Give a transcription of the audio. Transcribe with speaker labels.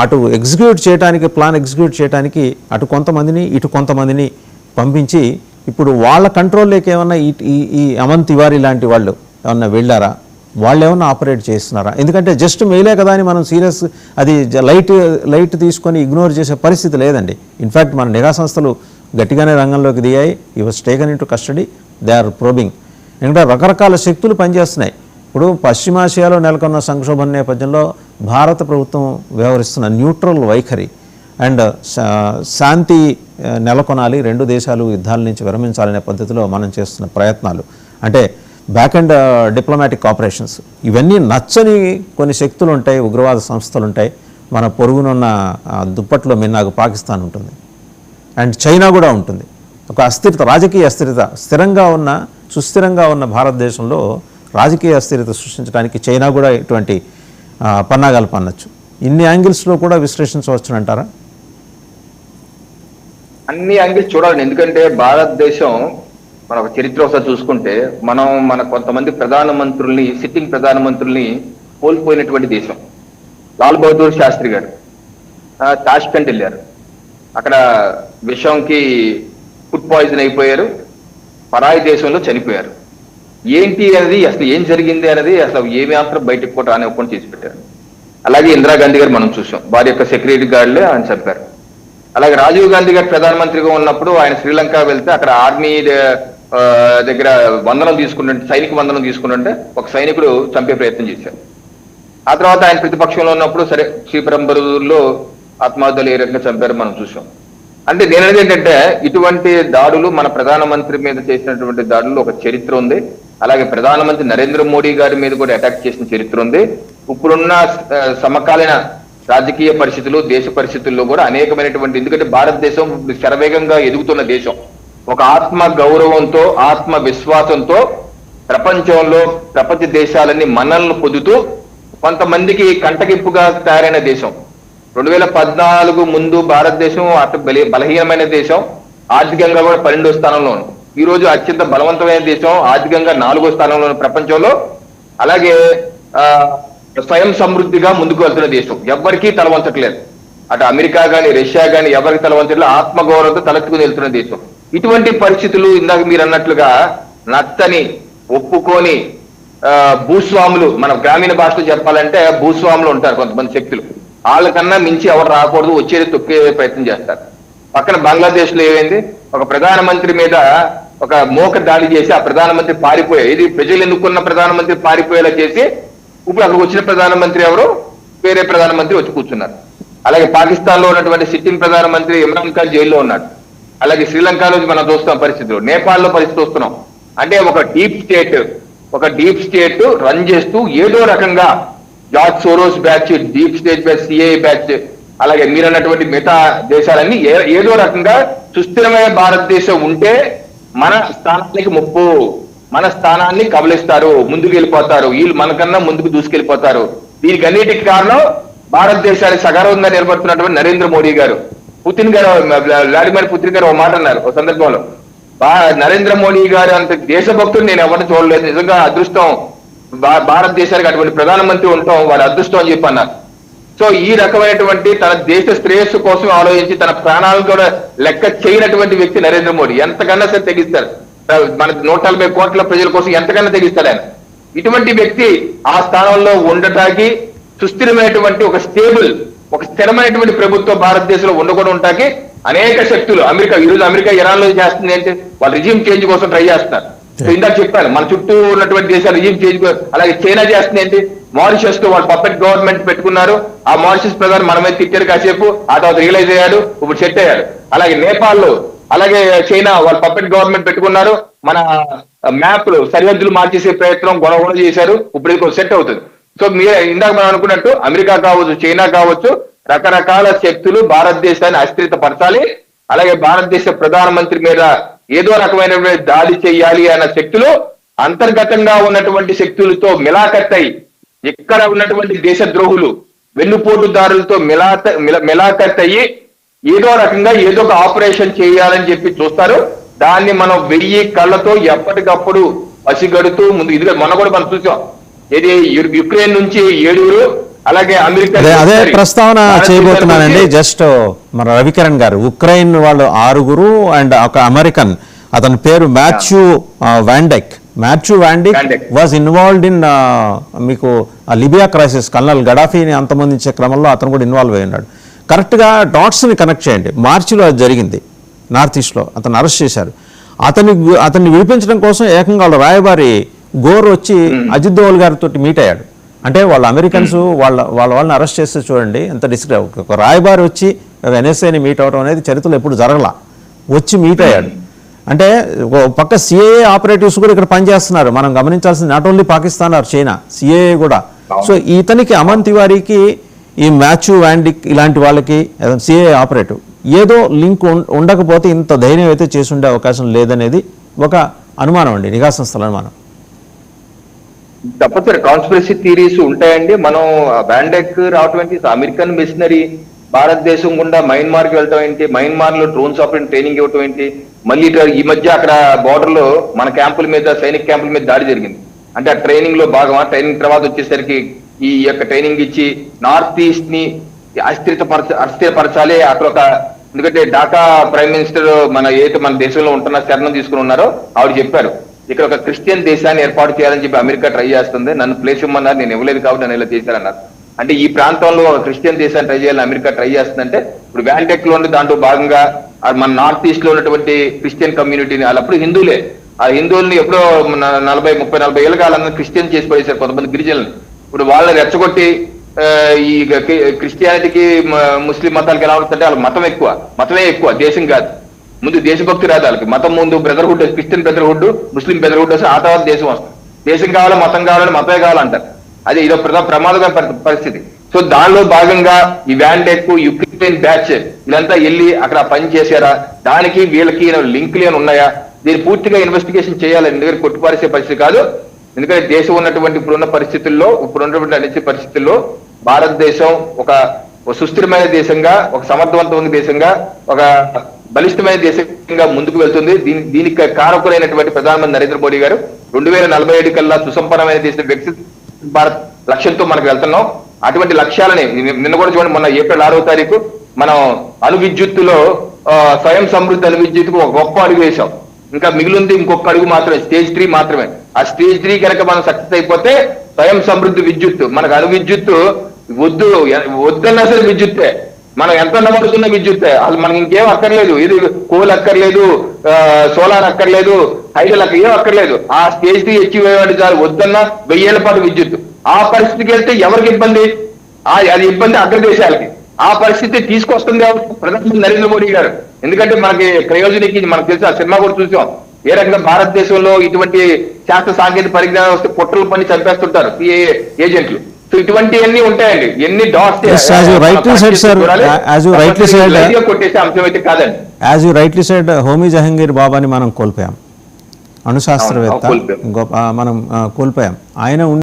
Speaker 1: అటు ఎగ్జిక్యూట్ చేయడానికి, plan execute చేయడానికి అటు కొంతమందిని ఇటు కొంతమందిని పంపించి ఇప్పుడు వాళ్ళ కంట్రోల్లోకి ఏమన్నా ఈ అమన్ తివారీ లాంటి వాళ్ళు ఏమన్నా వెళ్ళారా, వాళ్ళు ఏమన్నా ఆపరేట్ చేస్తున్నారా? ఎందుకంటే జస్ట్ మెయిలే కదా అని మనం సీరియస్ అది లైట్ తీసుకొని ఇగ్నోర్ చేసే పరిస్థితి లేదండి. ఇన్ఫ్యాక్ట్ మన నిఘా సంస్థలు గట్టిగానే రంగంలోకి దిగాయి. He was taken into custody, they are probing. ఎందుకంటే రకరకాల శక్తులు పనిచేస్తున్నాయి. ఇప్పుడు పశ్చిమాసియాలో నెలకొన్న సంక్షోభం నేపథ్యంలో భారత ప్రభుత్వం వ్యవహరిస్తున్న న్యూట్రల్ వైఖరి అండ్ శాంతి నెలకొనాలి, రెండు దేశాలు యుద్ధాల నుంచి విరమించాలనే పద్ధతిలో మనం చేస్తున్న ప్రయత్నాలు, అంటే బ్యాక్ అండ్ డిప్లొమాటిక్ ఆపరేషన్స్, ఇవన్నీ నచ్చని కొన్ని శక్తులు ఉంటాయి, ఉగ్రవాద సంస్థలు ఉంటాయి. మన పొరుగునున్న దుప్పట్లో మిన్నాకు పాకిస్తాన్ ఉంటుంది అండ్ చైనా కూడా ఉంటుంది. ఒక అస్థిరత, రాజకీయ అస్థిరత, సుస్థిరంగా ఉన్న భారతదేశంలో రాజకీయ అస్థిరత సృష్టించడానికి చైనా కూడా ఇటువంటి పన్నాగాలు పన్నచ్చు. ఇన్ని యాంగిల్స్లో కూడా విశ్లేషించవచ్చునంటారా?
Speaker 2: అన్ని యాంగిల్స్ చూడాలి. ఎందుకంటే భారతదేశం మన ఒక చరిత్ర ఒకసారి చూసుకుంటే మన కొంతమంది ప్రధానమంత్రుల్ని, సిట్టింగ్ ప్రధానమంత్రుల్ని కోల్పోయినటువంటి దేశం. లాల్ బహదూర్ శాస్త్రి గారు తాష్కెంట్ వెళ్ళారు, అక్కడ విషంకి ఫుడ్ పాయిజన్ అయిపోయారు, పరాయి దేశంలో చనిపోయారు. ఏంటి అనేది, అసలు ఏం జరిగింది అనేది అసలు ఏ మాత్రం బయటకు కూడా రానివ్వకుండా చేసి పెట్టారు. అలాగే ఇందిరాగాంధీ గారు మనం చూసాం, వారి యొక్క సెక్యూరిటీ గార్డులే ఆయన చంపారు. అలాగే రాజీవ్ గాంధీ గారు ప్రధానమంత్రిగా ఉన్నప్పుడు ఆయన శ్రీలంక వెళ్తే అక్కడ ఆర్మీ దగ్గర వందనం తీసుకుంటుంటే, సైనిక వందనం తీసుకుంటుంటే ఒక సైనికుడు చంపే ప్రయత్నం చేశారు. ఆ తర్వాత ఆయన ప్రతిపక్షంలో ఉన్నప్పుడు సరే శ్రీపరంబరూరులో ఆత్మహత్యలు ఏ రకంగా చంపారో మనం చూసాం. అంటే నేననేది ఏంటంటే ఇటువంటి దాడులు, మన ప్రధానమంత్రి మీద చేసినటువంటి దాడులు ఒక చరిత్ర ఉంది. అలాగే ప్రధానమంత్రి నరేంద్ర మోడీ గారి మీద కూడా అటాక్ చేసిన చరిత్ర ఉంది. ఇప్పుడున్న సమకాలీన రాజకీయ పరిస్థితులు, దేశ పరిస్థితుల్లో కూడా అనేకమైనటువంటి, ఎందుకంటే భారతదేశం శరవేగంగా ఎదుగుతున్న దేశం, ఒక ఆత్మ గౌరవంతో, ఆత్మ విశ్వాసంతో ప్రపంచంలో ప్రపంచ దేశాలన్నీ మన్ననలు పొందుతూ కొంతమందికి కంటగింపుగా తయారైన దేశం. 2014 ముందు భారతదేశం అటు బలహీనమైన దేశం, ఆర్థికంగా కూడా 12వ స్థానంలో ఉంది. ఈ రోజు అత్యంత బలవంతమైన దేశం, ఆర్థికంగా 4వ స్థానంలో ఉన్న ప్రపంచంలో. అలాగే స్వయం సమృద్ధిగా ముందుకు వెళ్తున్న దేశం, ఎవ్వరికీ తలవంచట్లేదు. అటు అమెరికా కానీ రష్యా కానీ ఎవరికి తలవంచట్లేదు, ఆత్మగౌరవంతో తలెత్తుకుని వెళ్తున్న దేశం. ఇటువంటి పరిస్థితులు ఇందాక మీరు అన్నట్లుగా నచ్చని, ఒప్పుకొని భూస్వాములు, మన గ్రామీణ భాషలో చెప్పాలంటే భూస్వాములు ఉంటారు కొంతమంది శక్తులు, వాళ్ళకన్నా మించి ఎవరు రాకూడదు, వచ్చేది తొక్కే ప్రయత్నం చేస్తారు. పక్కన బంగ్లాదేశ్ లో ఏమైంది, ఒక ప్రధానమంత్రి మీద ఒక మోక దాడి చేసి ఆ ప్రధానమంత్రి పారిపోయారు. ఇది ప్రజలు ఎన్నుకున్న ప్రధానమంత్రి పారిపోయేలా చేసి ఇప్పుడు అక్కడికి వచ్చిన ప్రధానమంత్రి ఎవరు, వేరే ప్రధానమంత్రి వచ్చి కూర్చున్నారు. అలాగే పాకిస్తాన్ లో ఉన్నటువంటి సిట్టింగ్ ప్రధానమంత్రి ఇమ్రాన్ ఖాన్ జైల్లో ఉన్నాడు. అలాగే శ్రీలంకలో మనం చూస్తున్నాం పరిస్థితులు, నేపాల్లో పరిస్థితి వస్తున్నాం. అంటే ఒక డీప్ స్టేట్ రన్ చేస్తూ ఏదో రకంగా George Soros batch, deep state batch, CIA batch, అలాగే మీరన్నటువంటి మిగతా దేశాలన్నీ ఏదో రకంగా సుస్థిరమైన భారతదేశం ఉంటే మన స్థానానికి ముప్పు, మన స్థానాన్ని కబలిస్తారు, ముందుకు వెళ్ళిపోతారు, వీళ్ళు మనకన్నా ముందుకు దూసుకెళ్ళిపోతారు. దీనికి అన్నిటికి కారణం భారతదేశాన్ని సగర్వంగా నిలబడుతున్నటువంటి నరేంద్ర మోడీ గారు. వ్లాదిమిర్ పుతిన్ గారు ఒక మాట అన్నారు ఒక సందర్భంలో, నరేంద్ర మోడీ గారు అంత దేశభక్తుడు నేను ఎవరిని చూడలేదు, నిజంగా అదృష్టం భారతదేశానికి అటువంటి ప్రధానమంత్రి ఉండటం వారి అదృష్టం అని చెప్పి అన్నారు. సో ఈ రకమైనటువంటి తన దేశ శ్రేయస్సు కోసం ఆలోచించి తన ప్రాణాలను కూడా లెక్క చేయనటువంటి వ్యక్తి నరేంద్ర మోడీ. ఎంతకన్నా సరే తెగిస్తారు, మన 140 కోట్ల ప్రజల కోసం ఎంతకన్నా తెగిస్తాడు ఆయన. ఇటువంటి వ్యక్తి ఆ స్థానంలో ఉండటానికి, సుస్థిరమైనటువంటి ఒక స్థిరమైనటువంటి ప్రభుత్వం భారతదేశంలో ఉండకుండా ఉంటాకి అనేక శక్తులు, ఈరోజు అమెరికా ఇరాన్ లో చేస్తుంది ఏంటి, వాళ్ళు రిజిమ్ చేంజ్ కోసం ట్రై చేస్తున్నారు. ఇందాక చెప్పాను, మన చుట్టూ ఉన్నటువంటి దేశాలు రిజిమ్ చేంజ్. అలాగే చైనా చేస్తుంది ఏంటి, మారిషస్ లో వాళ్ళు పర్ఫెక్ట్ గవర్నమెంట్ పెట్టుకున్నారు. ఆ మారిషస్ ప్రధాని మనమే తిట్టారు కాసేపు, ఆ తర్వాత రియలైజ్ అయ్యాడు, ఇప్పుడు సెట్ అయ్యాడు. అలాగే నేపాల్, అలాగే చైనా వాళ్ళు పర్ఫెక్ట్ గవర్నమెంట్ పెట్టుకున్నారు. మన మ్యాప్లు సరిహద్దులు మార్చేసే ప్రయత్నం గొడవ చేశారు, ఇప్పుడు ఇది సెట్ అవుతుంది. సో మీరు ఇందాక మనం అనుకున్నట్టు అమెరికా కావచ్చు, చైనా కావచ్చు, రకరకాల శక్తులు భారతదేశాన్ని అస్థిరత పరచాలి. అలాగే భారతదేశ ప్రధానమంత్రి మీద ఏదో రకమైనటువంటి దాడి చేయాలి అన్న శక్తులు అంతర్గతంగా ఉన్నటువంటి శక్తులతో మిలాఖత్తై, ఇక్కడ ఉన్నటువంటి దేశ ద్రోహులు, వెన్నుపోటుదారులతో మిలాఖత్తయ్యి ఏదో రకంగా ఏదో ఒక ఆపరేషన్ చేయాలని చెప్పి చూస్తారు. దాన్ని మనం 1000 కళ్ళతో ఎప్పటికప్పుడు పసిగడుతూ ముందు, ఇదిగా మొన్న కూడా మనం చూసాం, ఏది యుక్రెయిన్ నుంచి 7 అలాగే అమెరికా
Speaker 1: అదే ప్రస్తావన చేయబోతున్నానండి. జస్ట్ మన రవికిరణ్ గారు, ఉక్రెయిన్ వాళ్ళు 6 అండ్ ఒక అమెరికన్, అతని పేరు Matthew VanDyke. Matthew VanDyke was involved in మీకు లిబియా క్రైసిస్, కల్నల్ గడాఫీని అంతమొందించే క్రమంలో అతను కూడా ఇన్వాల్వ్ అయి ఉన్నాడు. కరెక్ట్గా డాట్స్ని కనెక్ట్ చేయండి. మార్చిలో అది జరిగింది నార్త్ ఈస్ట్లో, అతను అరెస్ట్ చేశారు. అతన్ని విడిపించడం కోసం ఏకంగా వాళ్ళ రాయబారి గోర్ వచ్చి అజిత్ దోవల్ గారితో మీట్ అయ్యాడు. అంటే వాళ్ళ అమెరికన్స్ వాళ్ళని అరెస్ట్ చేస్తే చూడండి ఎంత డిస్క్రైబ్. ఒక రాయబారి వచ్చి ఎన్ఎస్ఏని మీట్ అవడం అనేది చరిత్రలో ఎప్పుడు జరగలా, వచ్చి మీట్ అయ్యాడు. అంటే పక్క సిఏఏ ఆపరేటివ్స్ కూడా ఇక్కడ పనిచేస్తున్నారు. మనం గమనించాల్సింది not only Pakistan are China, CAA కూడా. సో ఇతనికి అమన్ తివారీకి ఈ మాథ్యూ వాండిక్ ఇలాంటి వాళ్ళకి సిఏఏ ఆపరేటివ్ ఏదో లింక్ ఉండకపోతే ఇంత ధైర్యం అయితే చేసి ఉండే అవకాశం లేదనేది ఒక అనుమానం అండి, నిఘా సంస్థల అనుమానం.
Speaker 2: తప్పనిసరి కాన్స్పిరసీ థియరీస్ ఉంటాయండి. మనం బ్యాండెక్ రావటం ఏంటి, అమెరికన్ మిషనరీ భారతదేశం గుండా మయన్మార్కి వెళ్ళటం ఏంటి, మయన్మార్ లో డ్రోన్స్ ఆపరేషన్ ట్రైనింగ్ ఇవ్వటం ఏంటి, మళ్ళీ ఈ మధ్య అక్కడ బార్డర్ లో మన క్యాంపుల మీద, సైనిక క్యాంపుల మీద దాడి జరిగింది. అంటే ఆ ట్రైనింగ్ లో భాగమా, ట్రైనింగ్ తర్వాత వచ్చేసరికి ఈ యొక్క ట్రైనింగ్ ఇచ్చి నార్త్ ఈస్ట్ ని అస్థిరపరచాలి అక్కడ ఒక. ఎందుకంటే ఢాకా ప్రైమ్ మినిస్టర్ మన దేశంలో ఉంటున్న శరణం తీసుకుని ఉన్నారో ఆవిడ చెప్పారు, ఇక్కడ ఒక క్రిస్టియన్ దేశాన్ని ఏర్పాటు చేయాలని చెప్పి అమెరికా ట్రై చేస్తుంది, నన్ను ప్లేస్ ఇవ్వమన్నారు, నేను ఇవ్వలేదు కాబట్టి నన్ను ఇలా చేశారన్నారు. అంటే ఈ ప్రాంతంలో ఒక క్రిస్టియన్ దేశాన్ని ట్రై చేయాలని అమెరికా ట్రై చేస్తుందంటే ఇప్పుడు వ్యాంటెక్ లో దాంట్లో భాగంగా మన నార్త్ ఈస్ట్ లో ఉన్నటువంటి క్రిస్టియన్ కమ్యూనిటీని, వాళ్ళప్పుడు హిందువులే, ఆ హిందువుల్ని ఎప్పుడో 40 ఏళ్ళ కాలంలో క్రిస్టియన్ చేసి పడేశారు కొంతమంది గిరిజనులు. ఇప్పుడు వాళ్ళని రెచ్చగొట్టి ఈ క్రిస్టియానిటీకి ముస్లిం మతాలకి ఎలా ఉంటుందంటే వాళ్ళ మతమే ఎక్కువ, దేశం కాదు. ముందు దేశభక్తి రాదు వాళ్ళకి, మతం ముందు brotherhood, Christian brotherhood, Muslim Brotherhood వస్తే ఆ తర్వాత దేశం వస్తుంది. దేశం కావాలా మతం కావాలని మతమే కావాలంటారు. అది ఇదో ప్రమాదకర పరిస్థితి. సో దానిలో భాగంగా ఈ వ్యాండెక్, యుక్రెయిన్ బ్యాచ్ వీళ్ళంతా వెళ్ళి అక్కడ పని చేశారా, దానికి వీళ్ళకి లింకులు ఏమైనా ఉన్నాయా, దీన్ని పూర్తిగా ఇన్వెస్టిగేషన్ చేయాలి. ఎందుకంటే కొట్టుపారేసే పరిస్థితి కాదు. ఎందుకంటే దేశం ఉన్నటువంటి ఇప్పుడున్నటువంటి అనిశ్చిత పరిస్థితుల్లో భారతదేశం ఒక సుస్థిరమైన దేశంగా, ఒక సమర్థవంతమైన దేశంగా, ఒక బలిష్టమైన దేశంగా ముందుకు వెళ్తుంది. దీనికి కారకులైనటువంటి ప్రధానమంత్రి నరేంద్ర మోడీ గారు 2047 కల్లా సుసంపన్నమైన దేశం వికసిత భారత్ లక్ష్యంతో మనకు వెళ్తున్నాం. అటువంటి లక్ష్యాలని నిన్న కూడా చూడండి, మొన్న ఏప్రిల్ 6వ తారీఖు మనం అణు విద్యుత్తులో స్వయం సమృద్ధి అణు విద్యుత్తుకు ఒక గొప్ప అడుగు వేశాం. ఇంకా మిగిలింది ఇంకొక అడుగు మాత్రమే, స్టేజ్ 3 మాత్రమే. ఆ స్టేజ్ 3 కనుక మనం సక్సెస్ అయిపోతే స్వయం సమృద్ధి విద్యుత్తు, మనకు అణు విద్యుత్తు వద్దన్న అసలు విద్యుత్తే, మనం ఎంత నమ్మడుతున్న విద్యుత్తే, అసలు మనకి ఇంకేం అక్కర్లేదు, ఇది కోల్ అక్కర్లేదు, సోలార్ అక్కర్లేదు, హైడల్ ఏం అక్కర్లేదు. ఆ స్టేజ్ 3 అచీవ్ అయ్యేవాడు చాలు, వద్దన్న 1000 ఏళ్ల పాటు విద్యుత్తు. ఆ పరిస్థితికి వెళ్తే ఎవరికి ఇబ్బంది, అది ఇబ్బంది అగ్రదేశాలకి. ఆ పరిస్థితి తీసుకొస్తుంది ప్రధానమంత్రి నరేంద్ర మోడీ గారు. ఎందుకంటే మనకి క్రయోజనికి మనకు తెలిసి ఆ సినిమా కూడా చూసాం, ఏ రకంగా భారతదేశంలో ఇటువంటి శాస్త్ర సాంకేతిక పరిజ్ఞానం వస్తే పొట్టలు పని చంపేస్తుంటారు సిఐఏ ఏజెంట్లు. సో ఇటువంటివన్నీ ఉంటాయండి, ఎన్ని డాట్స్ కొట్టేసే అంశం అయితే కాదండి.
Speaker 1: As you rightly said, Homi Jahangir బాబాని మనం కోల్పోయాం, అణుశాస్త్రవేత్త మనం కోల్పోయాం. ఆయన